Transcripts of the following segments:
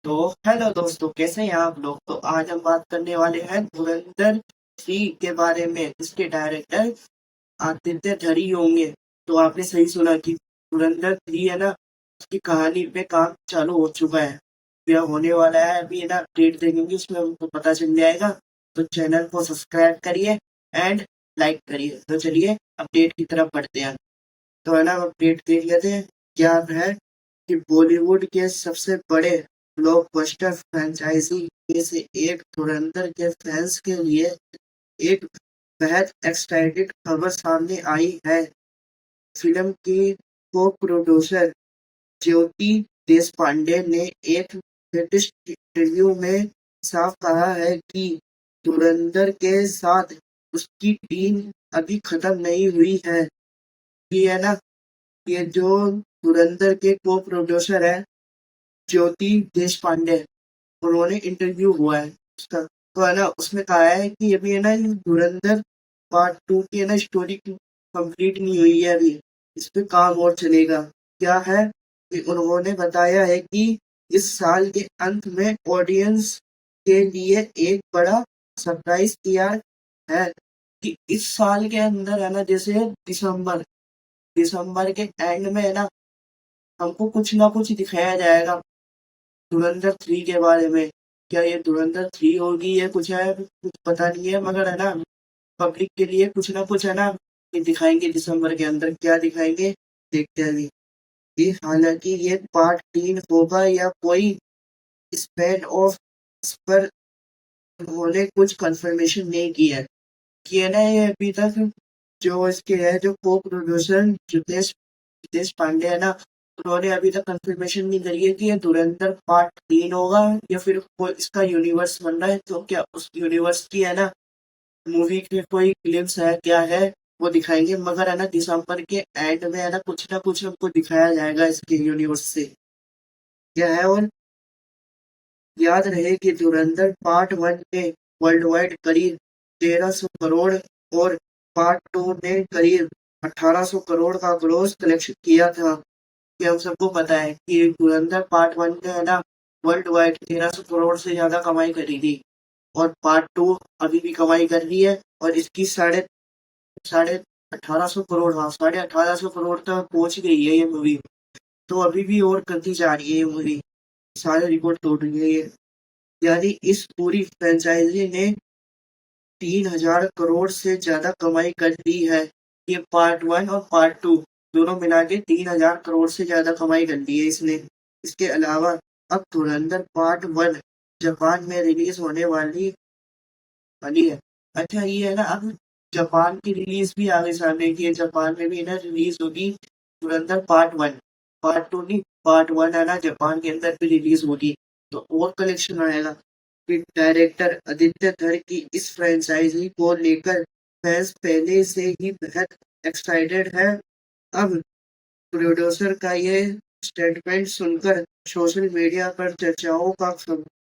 तो हेलो दोस्तों, कैसे हैं आप लोग। तो आज हम बात करने वाले हैं धुरंधर 3 के बारे में। इसके डायरेक्टर आदित्य धरी होंगे। तो आपने सही सुना कि धुरंधर 3 है ना, उसकी कहानी पे काम चालू हो चुका है। यह होने वाला है, अभी है ना अपडेट देखेंगे उसमें हमको पता चल जाएगा। तो चैनल को सब्सक्राइब करिए एंड लाइक करिए। तो चलिए अपडेट की तरफ बढ़ते हैं। तो है ना अपडेट देख लेते हैं क्या है कि बॉलीवुड के सबसे बड़े ब्लॉकबस्टर फ्रेंचाइजी में से एक धुरंधर के फैंस के लिए एक बेहद एक्साइटेड खबर सामने आई है। फिल्म की को प्रोड्यूसर ज्योति देशपांडे ने एक लेटेस्ट इंटरव्यू में साफ कहा है कि धुरंधर के साथ उसकी टीम अभी खत्म नहीं हुई है। ये है ना, ये जो धुरंधर के को प्रोड्यूसर है ज्योति देशपांडे, उन्होंने इंटरव्यू हुआ है उसका। तो है ना उसमें कहा है कि अभी है ना ये धुरंधर पार्ट 2 की है ना स्टोरी कंप्लीट नहीं हुई है अभी। इस पे काम और चलेगा। क्या है कि उन्होंने बताया है कि इस साल के अंत में ऑडियंस के लिए एक बड़ा सरप्राइज तैयार है कि इस साल के अंदर है ना, जैसे दिसंबर दिसंबर के एंड में है ना हमको कुछ ना कुछ दिखाया जाएगा धुरंधर 3 के बारे में। क्या ये धुरंधर 3 होगी या कुछ है, कुछ पता नहीं है, मगर है ना पब्लिक के लिए कुछ ना कुछ है ना ये दिखाएंगे दिसंबर के अंदर। क्या दिखाएंगे देखते हैं अभी। ये हालांकि ये पार्ट 3 होगा या कोई स्पेन ऑफ, इस पर उन्होंने कुछ कंफर्मेशन नहीं की है कि है ना ये अभी तक जो इसके है जो को प्रोड्यूसर जितेश जितेश पांडे है ना, उन्होंने अभी तक कंफर्मेशन नहीं करी है कि ये धुरंधर पार्ट 3 होगा या फिर कोई इसका यूनिवर्स बन रहा है। तो क्या उस यूनिवर्स की है ना मूवी के कोई क्लिप्स है क्या है वो दिखाएंगे, मगर है ना दिसंबर के एंड में है ना कुछ हमको दिखाया जाएगा इसके यूनिवर्स से। क्या है और याद रहे कि धुरंधर पार्ट 1 ने वर्ल्ड वाइड करीब 1300 करोड़ और पार्ट 2 ने करीब 1800 करोड़ का ग्रॉस कलेक्शन किया था। कि हम सबको पता है कि धुरंधर पार्ट 1 ने है ना वर्ल्ड वाइड 1300 करोड़ से ज्यादा कमाई करी थी। और पार्ट 2 अभी भी कमाई कर रही है और इसकी साढ़े साढ़े 1800 करोड़, हाँ 1850 करोड़ तक पहुंच गई है ये मूवी। तो अभी भी और करती जा रही है ये मूवी, सारे रिकॉर्ड तोड़ रही है ये। यानी इस पूरी फ्रेंचाइजी ने 3000 करोड़ से ज्यादा कमाई कर दी है। ये पार्ट 1 और पार्ट 2 दोनों मिला के 3000 करोड़ से ज्यादा कमाई कर दी है इसने। इसके अलावा अब धुरंधर पार्ट 1 जापान में रिलीज होने वाली वाली है। अच्छा ये है ना, अब जापान की रिलीज भी आगे सामने की है। जापान में भी ना रिलीज होगी धुरंधर पार्ट 1। पार्ट 2 नहीं, पार्ट 1 है ना जापान के अंदर भी रिलीज होगी। तो और कलेक्शन आएगा। फिर डायरेक्टर आदित्य धर की इस फ्रेंचाइजी को लेकर फैंस पहले से ही बेहद एक्साइटेड है। अब प्रोड्यूसर का ये स्टेटमेंट सुनकर सोशल मीडिया पर चर्चाओं का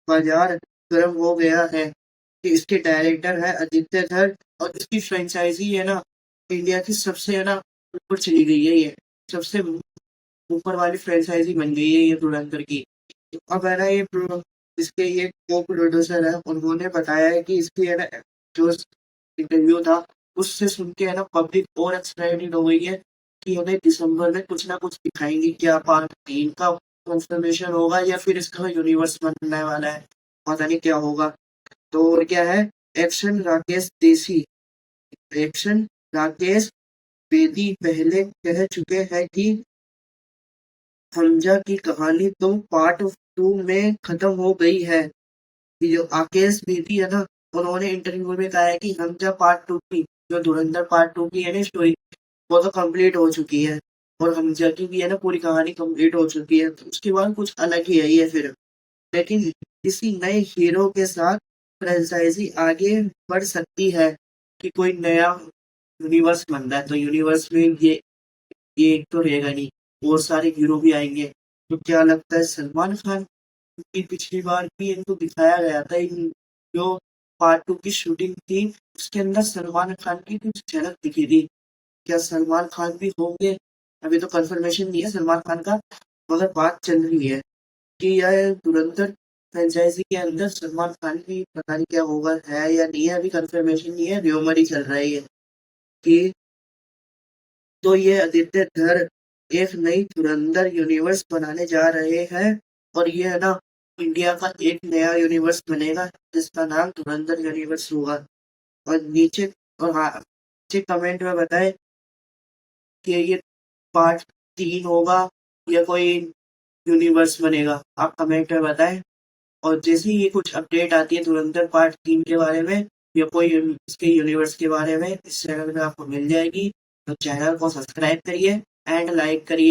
बाजार गर्म हो गया है कि इसके डायरेक्टर है आदित्य धर और इसकी फ्रेंचाइजी है ना इंडिया की सबसे है ना ऊपर चली गई है ये। सबसे ऊपर वाली फ्रेंचाइजी बन गई है ये धुरंधर की। तो अब है ना इसके ये को प्रोड्यूसर है, उन्होंने बताया है कि इसकी है ना जो इंटरव्यू था उससे सुन के है ना पब्लिक और एक्साइटेड हो गई है कि हमें दिसंबर में कुछ ना कुछ दिखाएंगे। क्या पार्ट 3 का कंफर्मेशन होगा या फिर इसका यूनिवर्स बनने वाला है, पता नहीं क्या होगा। तो और क्या है, एक्शन राकेश देसी एक्शन राकेश बेदी पहले कह चुके हैं कि हमजा की कहानी तो पार्ट 2 में खत्म हो गई है। ये जो आकेश बेदी है ना, उन्होंने इंटरव्यू में कहा है कि हमजा पार्ट 2 की जो धुरंधर पार्ट 2 की है ना स्टोरी, वो तो कंप्लीट हो चुकी है। और हमजा की भी है ना पूरी कहानी कंप्लीट हो चुकी है। तो उसके बाद कुछ अलग ही है ये फिर। लेकिन किसी नए हीरो के साथ फ्रेंचाइजी आगे बढ़ सकती है कि कोई नया यूनिवर्स बनता है। तो यूनिवर्स में ये एक तो रहेगा नहीं, और सारे हीरो भी आएंगे। तो क्या लगता है सलमान खान की पिछली बार भी इनको दिखाया गया था जो पार्ट 2 की शूटिंग थी उसके अंदर सलमान खान की कुछ झलक दिखी थी। क्या सलमान खान भी होंगे, अभी तो कंफर्मेशन नहीं है सलमान खान का, मगर बात चल रही है। कि यह धुरंधर फ्रेंचाइजी के अंदर सलमान खान की पता नहीं क्या होगा, है या नहीं है, अभी कंफर्मेशन नहीं है, र्यूमर ही चल रहा है ये कि तो ये आदित्य धर एक नई धुरंधर यूनिवर्स बनाने जा रहे हैं और ये है ना इंडिया का एक नया यूनिवर्स बनेगा जिसका नाम धुरंधर यूनिवर्स होगा। और नीचे और हाँ नीचे कमेंट में बताएं कि ये पार्ट 3 होगा या कोई यूनिवर्स बनेगा, आप कमेंट में बताएं। और जैसे ही ये कुछ अपडेट आती है धुरंधर पार्ट 3 के बारे में या कोई इसके यूनिवर्स के बारे में इस चैनल में आपको मिल जाएगी। तो चैनल को सब्सक्राइब करिए एंड लाइक करिए।